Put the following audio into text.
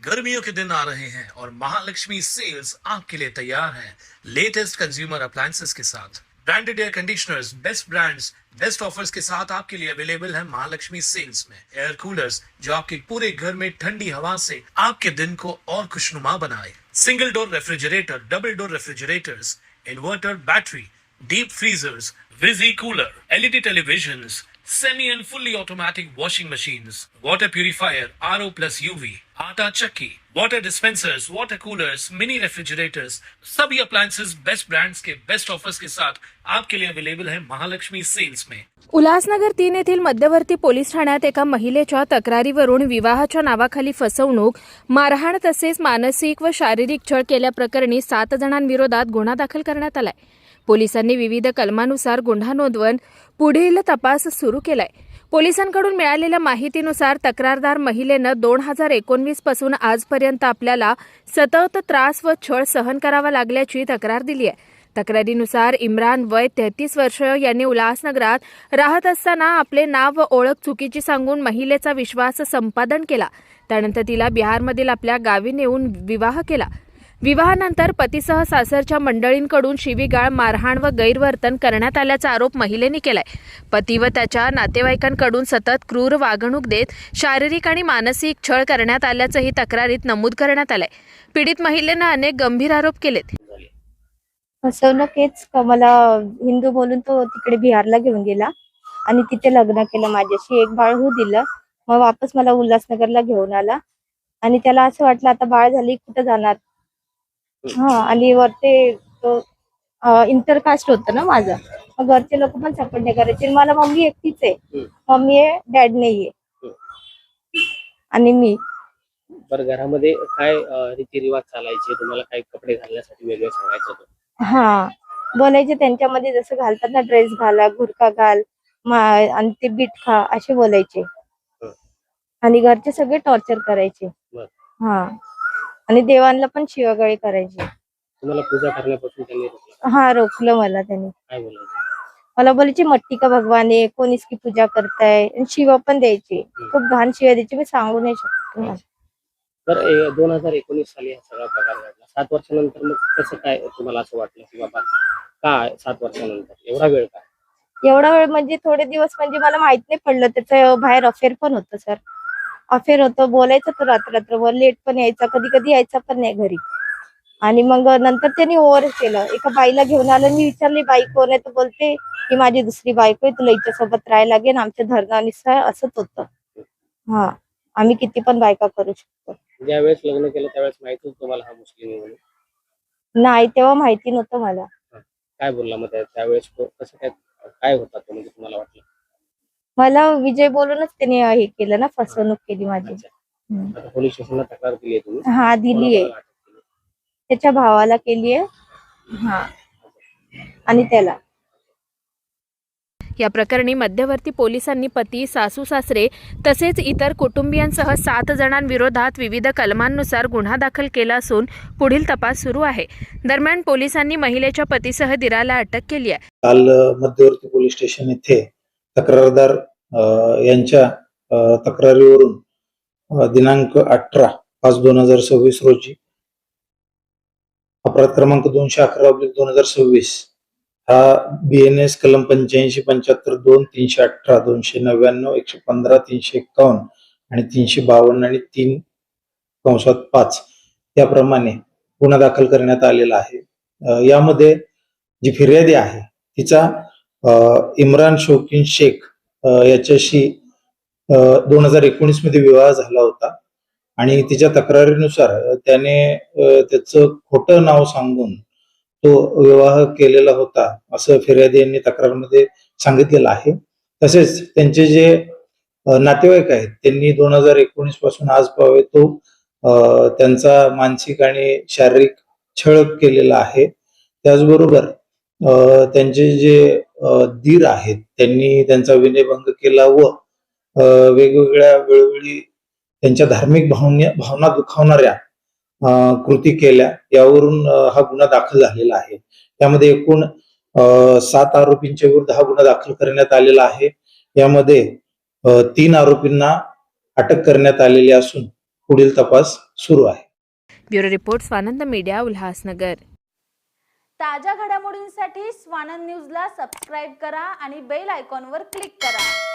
गर्मियों के दिन आ रहे हैं और महालक्ष्मी सेल्स आपके लिए तैयार है लेटेस्ट कंज्यूमर अप्लायंसेस के साथ। Branded air conditioners, best brands, best offers के साथ आपके लिए अवेलेबल है महालक्ष्मी सेल्स में। एयर कूलर्स जो आपके पूरे घर में ठंडी हवा से आपके दिन को और खुशनुमा बनाए। Single door refrigerator, double door refrigerators, inverter battery, deep freezers, Visi cooler, LED televisions, semi and fully automatic washing machines, water purifier, RO plus UV, आटा चक्की, water dispensers, water coolers, mini refrigerators, सभी appliances best brands के best offers के साथ आपके लिए available है Mahalakshmi sales में। उल्हासनगर 3 येथील मध्यवर्ती पोलीस ठाण्यात एका महिलेच्या तक्रारीवरून विवाहाच्या नावाखाली फसवणूक, मारहाण तसेच मानसिक व शारीरिक छळ केल्याप्रकरणी 7 जणांविरोधात गुन्हा दाखल करण्यात आलाय। पोलिसांनी विविध कलमानुसार गुन्हा नोंदवून पुढील तपास सुरू केलाय। पोलिसांकडून मिळालेल्या माहितीनुसार तक्रारदार महिलेनं 2019 पासून आजपर्यंत आपल्याला सतत त्रास व छळ सहन करावा लागल्याची तक्रार दिली आहे। तक्रारीनुसार इम्रान वय 33 वर्ष यांनी उल्हासनगरात राहत असताना आपले नाव व ओळख चुकीची सांगून महिलेचा विश्वास संपादन केला। त्यानंतर तिला बिहारमधील आपल्या गावी नेऊन विवाह केला। विवाहानंतर पतीसह सासरच्या मंडळींकडून शिवीगाळ, मारहाण व गैरवर्तन करण्यात आल्याचा आरोप महिलेने केलाय। पती व त्याच्या नातेवाईकांकडून सतत क्रूर वागणूक देत शारीरिक आणि मानसिक छळ करण्यात आल्याचंही तक्रारीत नमूद करण्यात आलंय। पीडित महिलेनं अनेक गंभीर आरोप केलेत। फसवणूक हेच मला हिंदू बोलून तो तिकडे बिहारला घेऊन गेला आणि तिथे लग्न केलं माझ्याशी, एक बाळ होऊ दिलं। मग वापस मला उल्हासनगरला घेऊन आला आणि त्याला असं वाटलं आता बाळ झाली कुठं जाणार। आणि वरते तो इंटरकास्ट होतं ना माझं, मग घरचे लोक पण सपोर्ट नाही करायचे। मला मम्मी एकटीच आहे, मम्मी आहे, डॅड नाहीये आणि मी। बरं, घरामध्ये काय रीतिरिवाज चालायचे? तुम्हाला काय कपडे घालण्यासाठी वेगळे सांगायचं होतं? बोलायचे त्यांच्यामध्ये जसं घालतात ना, ड्रेस घाला, बुरका घाल आणि ते बीट खा असे बोलायचे आणि घरचे सगळे टॉर्चर करायचे। आणि देवांना पण शिवागाळी करायची। तुम्हाला पूजा करण्यापासून त्यांनी रोखलं? रोखलं मला त्यांनी। काय बोलायचं? मला बोलायचे मट्टी का भगवान है, कोण इसकी पूजा करताय, आणि शिवा पण द्यायची, खूप घाण शिवा द्यायची, मी सांगू नाही शकत तुम्हाला। तर 2019 साली हा सगळा प्रकार घडला। 7 वर्षानंतर मग कसं काय तुम्हाला असं वाटलं की बाबा काय 7 वर्षानंतर एवढा वेळ काय? एवढा वेळ म्हणजे थोडे दिवस, म्हणजे मला माहित नाही पडलं त्याचं बाहेर अफेअर पण होतं सर, अफेअर होतं। बोलायचं तो रात्रभर, लेट पण यायचा, कधी कधी यायचा पण नाही घरी। आणि मग नंतर त्यांनी ओव्हर केलं, एका बाईला घेऊन आलं। मी विचारली बाई कोण आहे, तर बोलते की माझी दुसरी बायको आहे, तुला हिच्यासोबत राहायला लागेल, आमच्या धर्मानुसार असंच होतं। आम्ही किती पण बायका करू शकतो। ज्यावेळेस लग्न केलं त्यावेळेस माहिती होतं तुम्हाला हा मुस्लिम आहे म्हणून? नाही, तेव्हा माहिती नव्हतं मला। काय बोलला मग त्यावेळेस? कसं काय होता तो, म्हणजे तुम्हाला वाटलं? मला विजय बोलूनच त्याने हे केलं ना, फसवणूक केली माझी। आता पोलीस स्टेशनला तक्रार दिली आहे तुम्ही? दिली आहे, त्याच्या भावाला केली आहे आणि त्याला। या प्रकरणी मध्यवर्ती पोलिसांनी पती, सासू सासरे तसेच इतर कुटुंबियांसह 7 जणांविरोधात विविध कलमांनुसार गुन्हा दाखल केला असून पुढील तपास सुरू आहे। दरम्यान पोलिसांनी महिलेच्या पतीसह दिराला अटक केली आहे। काल मध्यवर्ती पोलीस स्टेशन येथे तक्रारदार यांच्या तक्रारीवरून दिनांक 18/5/2026 रोजी अपराध क्रमांक 211/2026 हा BNS कलम 85-75-2, 318, 299, 115, 351 आणि 352 आणि 3/5 याप्रमाणे गुन्हा दाखल करण्यात आलेला आहे। यामध्ये जी फिर्यादी आहे तिचा इम्रान शौकीन शेख याच्याशी 2019 मध्ये विवाह झाला होता आणि तिच्या तक्रारीनुसार त्याने त्याचं खोटं नाव सांगून तो विवाह केलेला होता असं फिर्यादी यांनी तक्रारमध्ये सांगितलेलं आहे। तसेच त्यांचे जे नातेवाईक आहेत त्यांनी 2019 पासून आज पावे तो त्यांचा मानसिक आणि शारीरिक छळ केलेला आहे। त्याचबरोबर त्यांचे जे दीर आहेत त्यांनी त्यांचा विनयभंग केला व वेगवेगळ्या वेळोवेळी त्यांच्या धार्मिक भावना दुखावणाऱ्या कृती केल्या, यावरून हा गुन्हा दाखल झालेला आहे। त्यामध्ये एकूण 7 आरोपींच्या विरुद्ध हा गुन्हा दाखल करण्यात आलेला आहे। यामध्ये 3 आरोपींना अटक करण्यात आलेली असून पुढील तपास सुरू आहे. Bureau report Swanand media, Ulhasnagar. ताज्या घडामोडींसाठी स्वानंद न्यूजला सबस्क्राईब करा आणि बेल आयकॉनवर क्लिक करा.